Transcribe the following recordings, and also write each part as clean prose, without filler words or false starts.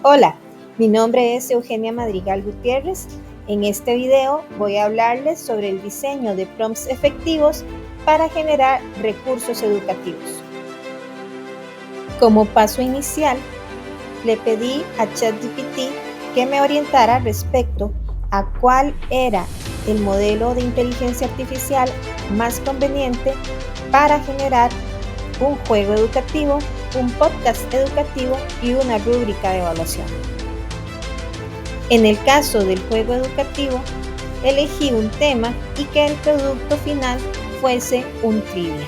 Hola, mi nombre es Eugenia Madrigal Gutiérrez. En este video voy a hablarles sobre el diseño de prompts efectivos para generar recursos educativos. Como paso inicial, le pedí a ChatGPT que me orientara respecto a cuál era el modelo de inteligencia artificial más conveniente para generar un juego educativo, un podcast educativo y una rúbrica de evaluación. En el caso del juego educativo, elegí un tema y que el producto final fuese un trivia.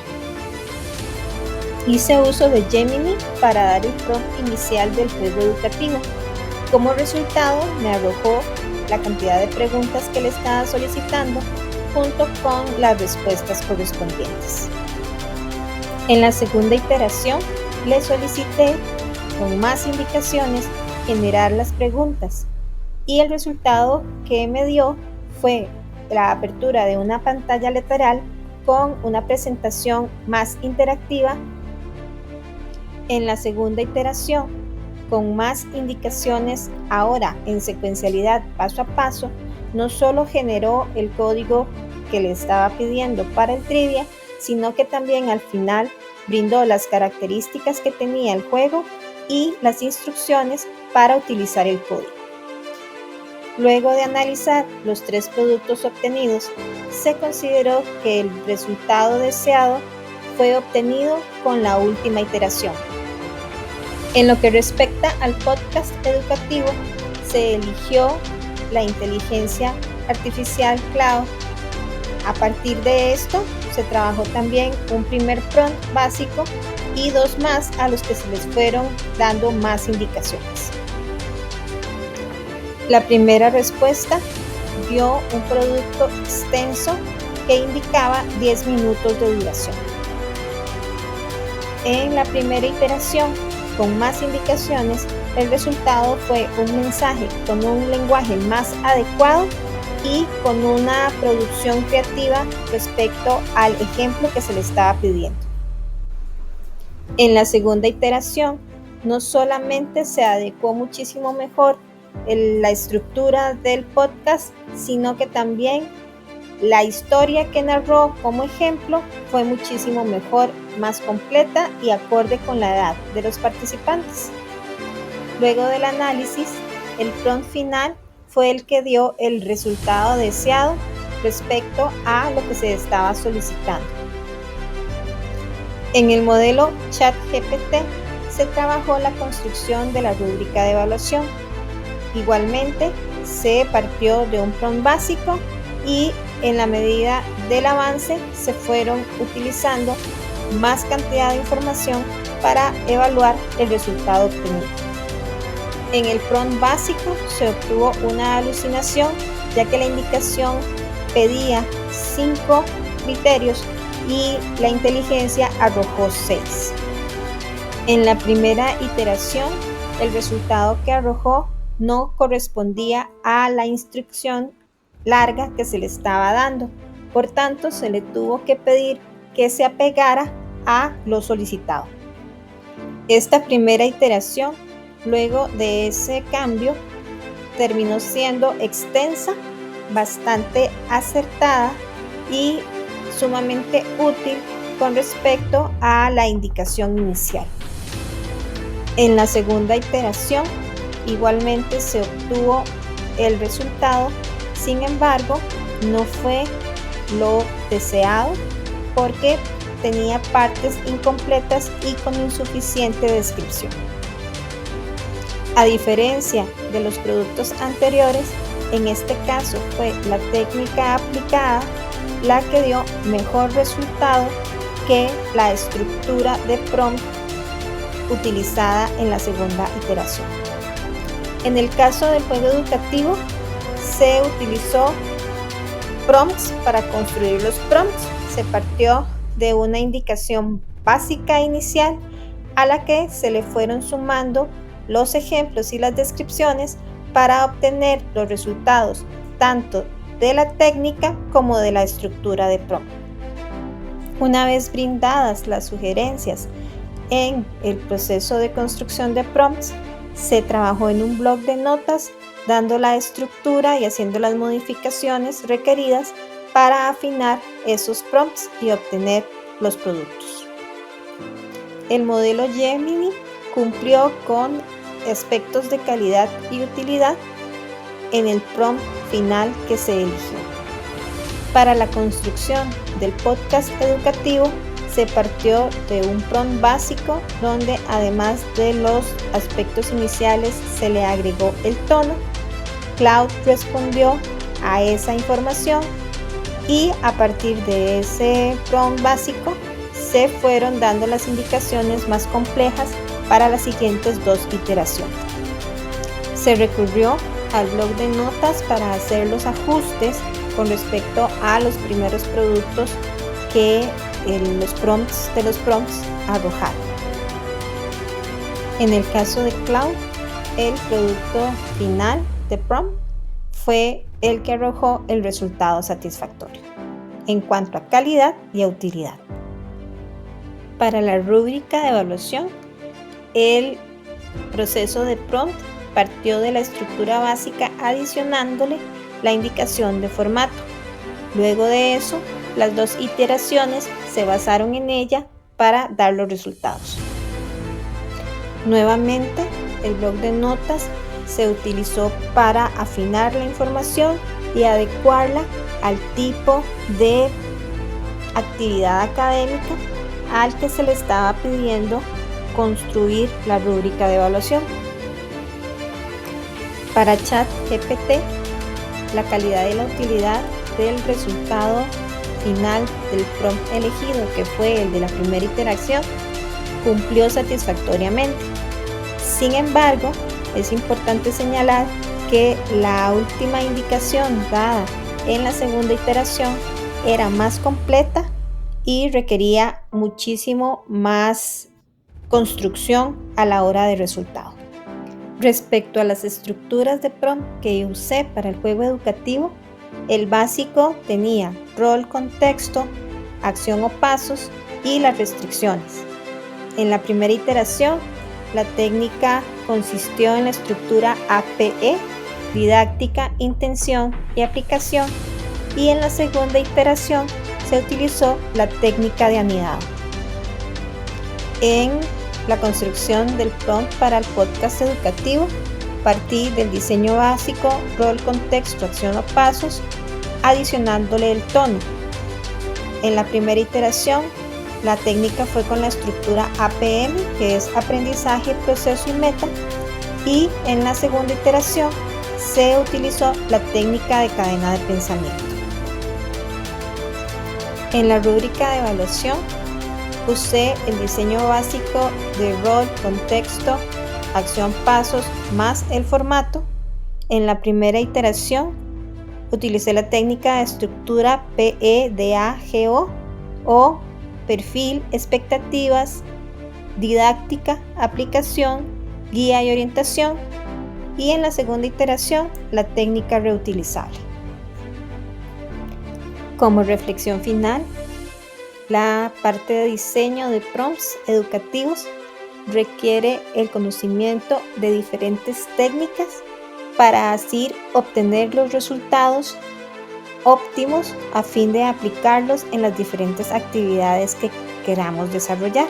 Hice uso de Gemini para dar el prompt inicial del juego educativo. Como resultado, me arrojó la cantidad de preguntas que le estaba solicitando junto con las respuestas correspondientes. En la segunda iteración, le solicité con más indicaciones generar las preguntas y el resultado que me dio fue la apertura de una pantalla lateral con una presentación más interactiva. En la segunda iteración, con más indicaciones ahora en secuencialidad paso a paso, no solo generó el código que le estaba pidiendo para el trivia, sino que también al final brindó las características que tenía el juego y las instrucciones para utilizar el código. Luego de analizar los 3 productos obtenidos, se consideró que el resultado deseado fue obtenido con la última iteración. En lo que respecta al podcast educativo, se eligió la inteligencia artificial Cloud. A partir de esto, se trabajó también un primer prompt básico y 2 más a los que se les fueron dando más indicaciones. La primera respuesta dio un producto extenso que indicaba 10 minutos de duración. En la primera iteración, con más indicaciones, el resultado fue un mensaje con un lenguaje más adecuado y con una producción creativa respecto al ejemplo que se le estaba pidiendo. En la segunda iteración, no solamente se adecuó muchísimo mejor la estructura del podcast, sino que también la historia que narró como ejemplo fue muchísimo mejor, más completa y acorde con la edad de los participantes. Luego del análisis, el prompt final fue el que dio el resultado deseado respecto a lo que se estaba solicitando. En el modelo ChatGPT se trabajó la construcción de la rúbrica de evaluación. Igualmente, se partió de un prompt básico y en la medida del avance se fueron utilizando más cantidad de información para evaluar el resultado obtenido. En el prompt básico se obtuvo una alucinación, ya que la indicación pedía 5 criterios y la inteligencia arrojó 6. En la primera iteración, el resultado que arrojó no correspondía a la instrucción larga que se le estaba dando. Por tanto, se le tuvo que pedir que se apegara a lo solicitado. Esta primera iteración, luego de ese cambio, terminó siendo extensa, bastante acertada y sumamente útil con respecto a la indicación inicial. En la segunda iteración, igualmente se obtuvo el resultado, sin embargo, no fue lo deseado porque tenía partes incompletas y con insuficiente descripción. A diferencia de los productos anteriores, en este caso fue la técnica aplicada la que dio mejor resultado que la estructura de prompt utilizada en la segunda iteración. En el caso del juego educativo, se utilizó prompts para construir los prompts. Se partió de una indicación básica inicial a la que se le fueron sumando los ejemplos y las descripciones para obtener los resultados tanto de la técnica como de la estructura de prompt. Una vez brindadas las sugerencias en el proceso de construcción de prompts, se trabajó en un bloc de notas, dando la estructura y haciendo las modificaciones requeridas para afinar esos prompts y obtener los productos. El modelo Gemini cumplió con aspectos de calidad y utilidad en el prompt final que se eligió. Para la construcción del podcast educativo se partió de un prompt básico donde además de los aspectos iniciales se le agregó el tono. Cloud respondió a esa información y a partir de ese prompt básico se fueron dando las indicaciones más complejas para las siguientes 2 iteraciones. Se recurrió al bloc de notas para hacer los ajustes con respecto a los primeros productos que los prompts arrojaron. En el caso de Cloud, el producto final de prompt fue el que arrojó el resultado satisfactorio en cuanto a calidad y a utilidad. Para la rúbrica de evaluación, el proceso de prompt partió de la estructura básica adicionándole la indicación de formato. Luego de eso, las 2 iteraciones se basaron en ella para dar los resultados. Nuevamente, el bloc de notas se utilizó para afinar la información y adecuarla al tipo de actividad académica al que se le estaba pidiendo construir la rúbrica de evaluación. Para ChatGPT, la calidad y la utilidad del resultado final del prompt elegido, que fue el de la primera iteración, cumplió satisfactoriamente. Sin embargo, es importante señalar que la última indicación dada en la segunda iteración era más completa y requería muchísimo más construcción a la hora de resultado. Respecto a las estructuras de prompt que usé para el juego educativo, el básico tenía rol, contexto, acción o pasos y las restricciones. En la primera iteración, la técnica consistió en la estructura APE, didáctica, intención y aplicación, y en la segunda iteración se utilizó la técnica de anidado. En la construcción del prompt para el podcast educativo, partí del diseño básico, rol, contexto, acción o pasos, adicionándole el tono. En la primera iteración, la técnica fue con la estructura APM, que es aprendizaje, proceso y meta, y en la segunda iteración se utilizó la técnica de cadena de pensamiento. En la rúbrica de evaluación, usé el diseño básico de rol, contexto, acción, pasos, más el formato. En la primera iteración, utilicé la técnica de estructura PEDAGO o perfil, expectativas, didáctica, aplicación, guía y orientación. Y en la segunda iteración, la técnica reutilizable. Como reflexión final, la parte de diseño de prompts educativos requiere el conocimiento de diferentes técnicas para así obtener los resultados óptimos a fin de aplicarlos en las diferentes actividades que queramos desarrollar.